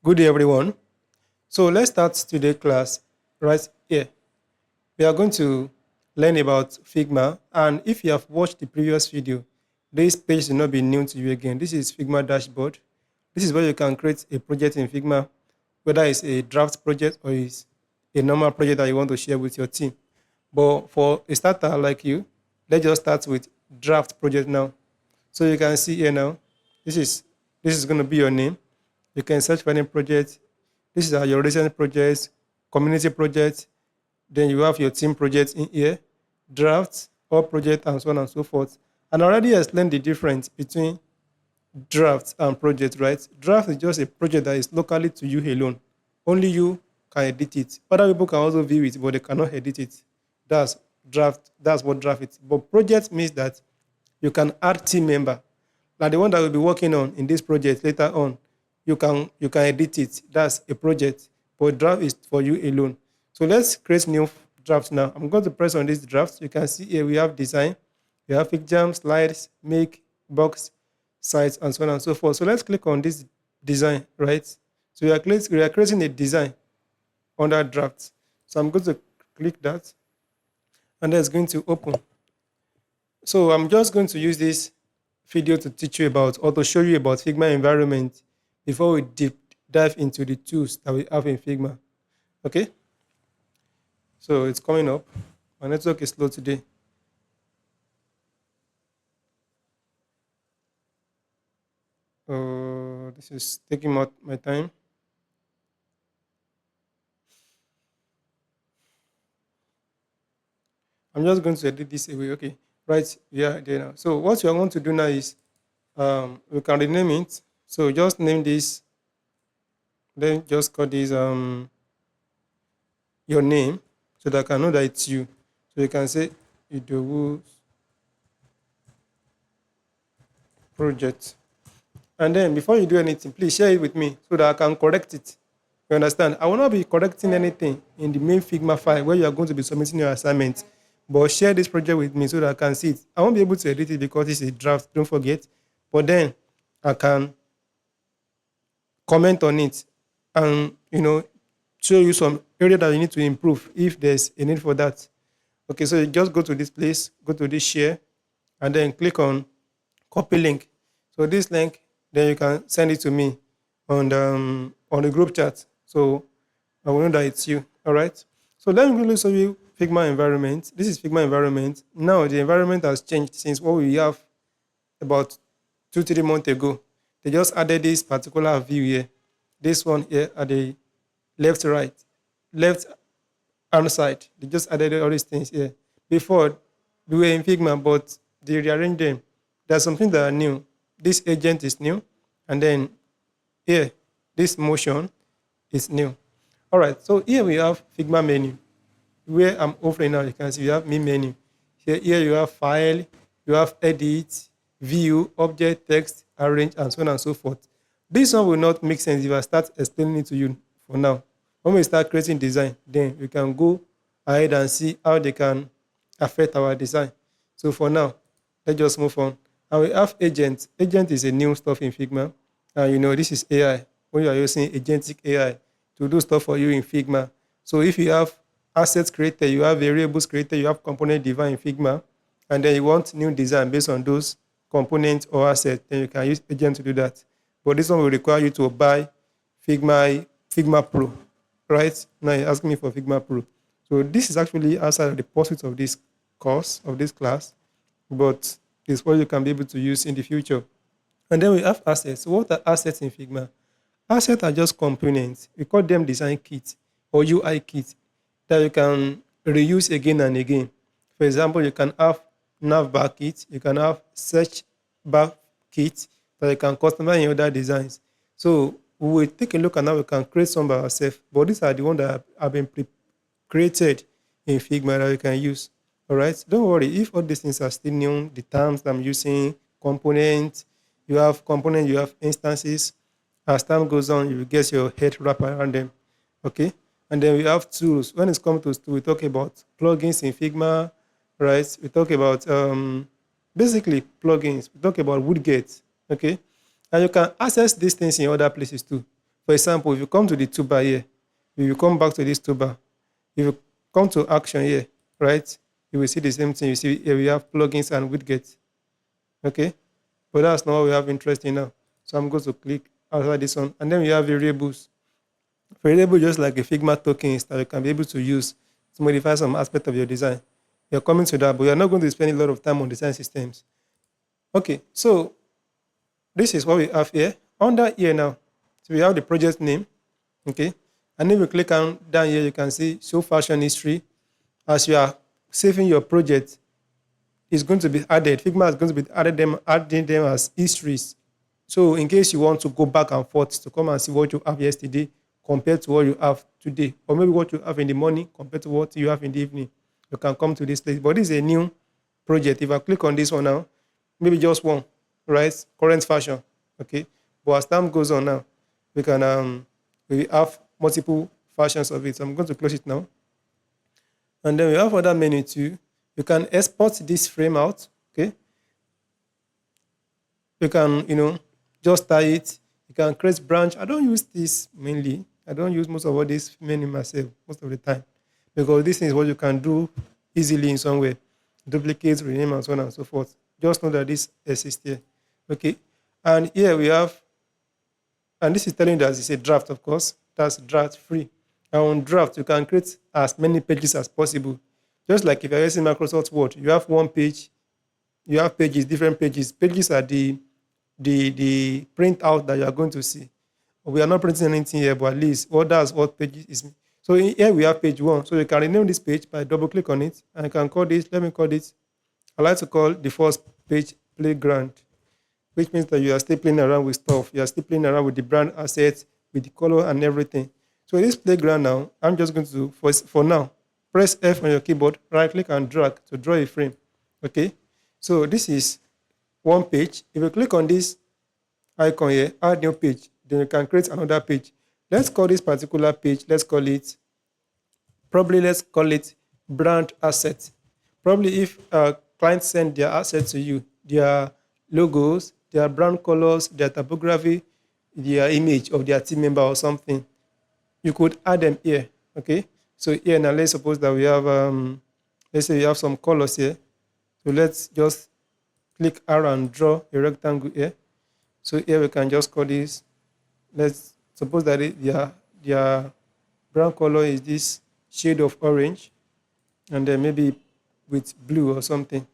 Good day, everyone. So let's start today's class right here. We are going to learn about Figma. And if you have watched the previous video, this page will not be new to you again. This is Figma dashboard. This is where you can create a project in Figma, whether it's a draft project or it's a normal project that you want to share with your team. But for a starter like you, let's just start with draft project now. So you can see here now, this is this is going to be your name. You can search for any project. This is your recent projects, community projects. Then you have your team projects in here, drafts, all projects, and so on and so forth. And I already explained the difference between drafts and projects, right? Draft is just a project that is locally to you alone. Only you can edit it. Other people can also view it, but they cannot edit it. That's draft. That's what draft is. But project means that you can add team member, like the one that will be working on in this project later on. You can edit it. That's a project. But draft is for you alone. So let's create new draft now. I'm going to press on this draft. You can see here we have design, we have jam, slides, make, box, sites, and so on and so forth. So let's click on this design, right? So we are creating a design under draft. So I'm going to click that, and that's going to open. So I'm just going to use this video to teach you about or to show you about Figma environment before we deep dive into the tools that we have in Figma. Okay? So it's coming up. My network is slow today. This is taking my time. I'm just going to edit this away. Okay, right. Yeah, there now. So what you are going to do now is we can rename it. So just name this. Then just call this your name so that I can know that it's you. So you can say Idowu project. And then before you do anything, please share it with me so that I can correct it. You understand? I will not be correcting anything in the main Figma file where you are going to be submitting your assignment. But share this project with me so that I can see it. I won't be able to edit it because it's a draft, don't forget. But then I can comment on it and show you some area that you need to improve if there's a need for that. Okay, so you just go to this place, go to this share, and then click on copy link. So this link, then you can send it to me on the group chat. So I will know that it's you. All right. So let me really show you Figma environment. This is Figma environment. Now the environment has changed since what we have about 2-3 months ago. They just added this particular view here. This one here at the left hand side. They just added all these things here. Before we were in Figma, but they rearranged them. There's something that are new. This agent is new, and then here this motion is new. All right, so here we have Figma menu. Where I'm offering now, you can see you have me menu. Here you have file, you have edit, view, object, text, arrange, and so on and so forth. This one will not make sense if I start explaining it to you for now. When we start creating design, then we can go ahead and see how they can affect our design. So for now, let's just move on. And we have agent. Agent is a new stuff in Figma. And this is AI. When you are using agentic AI to do stuff for you in Figma. So if you have assets created, you have variables created, you have component defined in Figma, and then you want new design based on those components or assets, then you can use agent to do that. But this one will require you to buy Figma Pro, right? Now you're asking me for Figma Pro. So this is actually outside of the pursuit of this course, of this class, but it's what you can be able to use in the future. And then we have assets. So what are assets in Figma? Assets are just components. We call them design kits or UI kits that you can reuse again and again. For example, you can have nav bar kit, you can have search bar kit that you can customize in other designs. So we will take a look at how we can create some by ourselves, but these are the ones that have been created in Figma that you can use. All right, don't worry if all these things are still new. The terms that I'm using, components, you have instances. As time goes on, you will get your head wrapped around them. Okay, and then we have tools. When it's come to tools, we talk about plugins in Figma, right? We talk about basically plugins. We talk about widgets. Okay, and you can access these things in other places too. For example, if you come to the toolbar here, if you come back to this toolbar, if you come to action here, right, you will see the same thing. You see here we have plugins and widgets. Okay, but that's not what we have interest in now. So I'm going to click outside this one, and then we have variables. Variable just like a Figma token is that you can be able to use to modify some aspect of your design. You're coming to that, but you're not going to spend a lot of time on design systems. Okay, so this is what we have here. Under here now, so we have the project name. Okay, and if you click on down here, you can see show fashion history. As you are saving your project, it's going to be added. Figma is going to be adding them as histories. So in case you want to go back and forth to come and see what you have yesterday compared to what you have today, or maybe what you have in the morning compared to what you have in the evening, you can come to this place. But this is a new project. If I click on this one now, maybe just one, right? Current fashion, okay. But as time goes on now, we have multiple fashions of it. So I'm going to close it now, and then we have other menu too. You can export this frame out, okay. You can, just tie it. You can create branch. I don't use this mainly. I don't use most of all this menu myself most of the time because this is what you can do easily in some way. Duplicate, rename, and so on and so forth. Just know that this exists here. Okay. And here we have, and this is telling that it's a draft, of course. That's draft free. And on draft, you can create as many pages as possible. Just like if you're using Microsoft Word, you have one page, you have pages, different pages. Pages are the printout that you are going to see. We are not printing anything here, but at least that's what page is. So here we have page one. So you can rename this page by double click on it, and I can call this, let me call this, I like to call the first page playground, which means that you are still playing around with stuff. You are still playing around with the brand assets, with the color and everything. So this playground now, I'm just going to, for now, press F on your keyboard, right click and drag to draw a frame. Okay. So this is one page. If you click on this icon here, add new page, then you can create another page. Let's call this particular page, let's call it brand asset. Probably if clients send their assets to you, their logos, their brand colors, their typography, their image of their team member or something, you could add them here. Okay. So here now, let's suppose that we have, let's say we have some colors here. So let's just click R and draw a rectangle here. So here we can just call this, let's suppose that their brown color is this shade of orange, and then maybe with blue or something.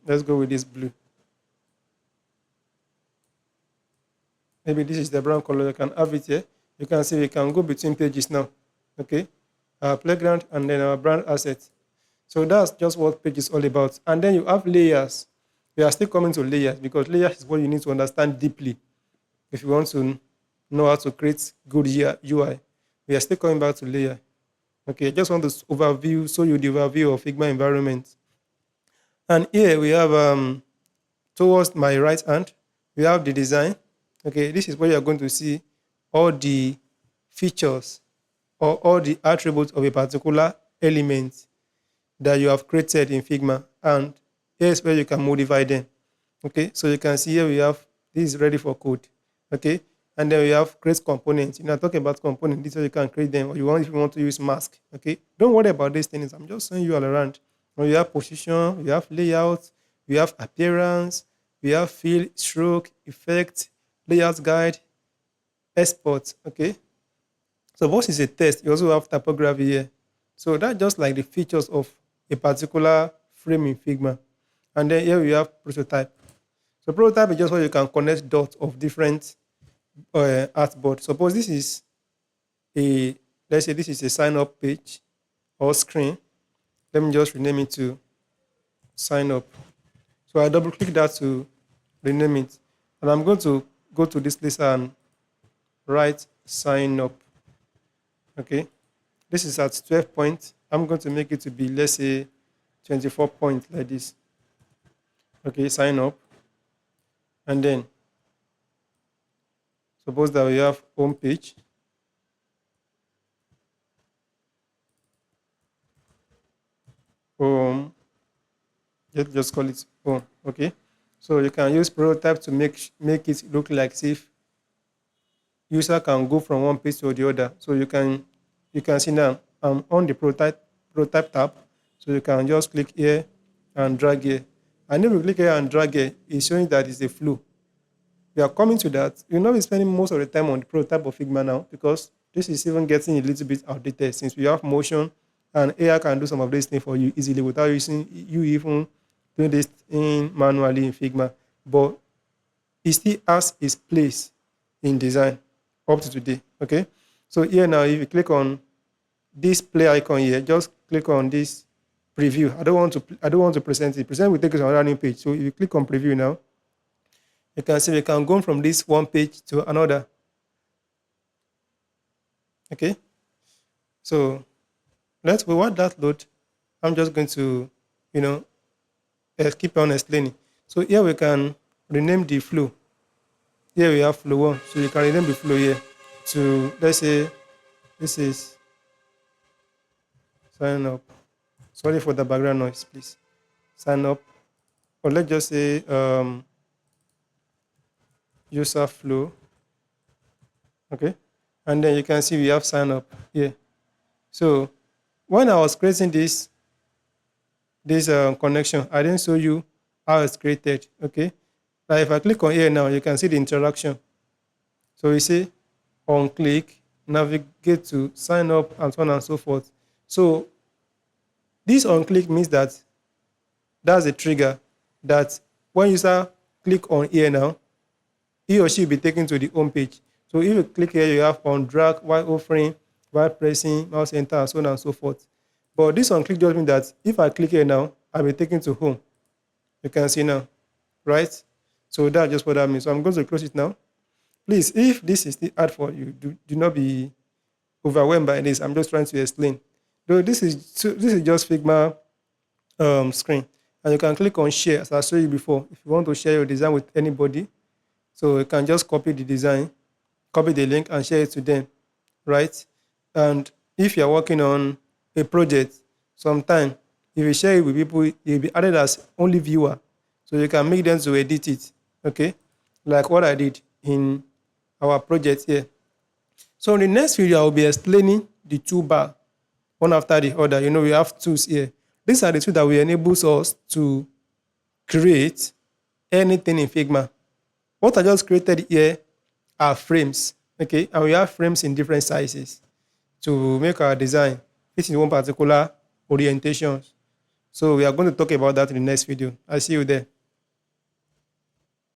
Let's go with this blue. Maybe this is the brown color. You can have it here. You can see we can go between pages now. Okay. Our playground and then our brand asset. So that's just what page is all about. And then you have layers. We are still coming to layers because layers is what you need to understand deeply if you want to know how to create good UI. We are still coming back to layer. Okay, I just want to show you the overview of Figma environment. And here we have towards my right hand, we have the design. Okay, this is where you're going to see all the features or all the attributes of a particular element that you have created in Figma. And here's where you can modify them. Okay, so you can see here we have this is ready for code. Okay, and then we have create components. Talking about components, this is how you can create them, or if you want to use mask. Okay, don't worry about these things. I'm just showing you all around. And we have position, we have layout, we have appearance, we have fill, stroke, effect, layout guide, export. Okay, so once it's a test, you also have typography here. So that's just like the features of a particular frame in Figma. And then here we have prototype. So prototype is just where you can connect dots of different artboard. Suppose this is let's say this is a sign up page or screen. Let me just rename it to sign up. So I double click that to rename it. And I'm going to go to this list and write sign up. Okay. This is at 12 points. I'm going to make it to be, let's say, 24 points like this. Okay, sign up. And then suppose that we have home page. Home. Let's just call it home. Okay. So you can use prototype to make it look like if user can go from one page to the other. So you can see now I'm on the prototype tab. So you can just click here and drag here. And if you click here and drag here, it's showing that it's a flow. We are coming to that. You'll not be spending most of the time on the prototype of Figma now because this is even getting a little bit outdated since we have motion and AI can do some of these things for you easily without using you even doing this in manually in Figma. But it still has its place in design up to today. Okay. So here now, if you click on this play icon here, just click on this preview. I don't want to present it. Present will take us to another new page. So if you click on preview now, you can see we can go from this one page to another. Okay. So let's watch that load. I'm just going to, you know, keep on explaining. So here we can rename the flow. Here we have flow 1. So you can rename the flow here to, let's say, this is sign up. Sorry for the background noise, please. Sign up. Or let's just say user flow. Okay. And then you can see we have sign up here. So when I was creating this connection, I didn't show you how it's created. Okay. Now if I click on here now, you can see the interaction. So you see on click, navigate to sign up, and so on and so forth. So this on click means that that's a trigger that when user click on here now, he or she will be taken to the home page. So if you click here, you have on drag while offering, while pressing, mouse enter, and so on and so forth. But this on click just means that if I click here now, I'll be taken to home. You can see now, right? So that's just what that means. So I'm going to close it now. Please, if this is still hard for you, do not be overwhelmed by this. I'm just trying to explain. Though this is just Figma screen, and you can click on share as I showed you before. If you want to share your design with anybody, so you can just copy the design, copy the link, and share it to them, right? And if you are working on a project, sometime if you share it with people, you'll be added as only viewer, so you can make them to edit it. Okay, like what I did in our project here. So in the next video, I will be explaining the toolbar one after the other. We have tools here. These are the tools that will enable us to create anything in Figma. What I just created here are frames, okay? And we have frames in different sizes to make our design fit in one particular orientation. So we are going to talk about that in the next video. I'll see you there.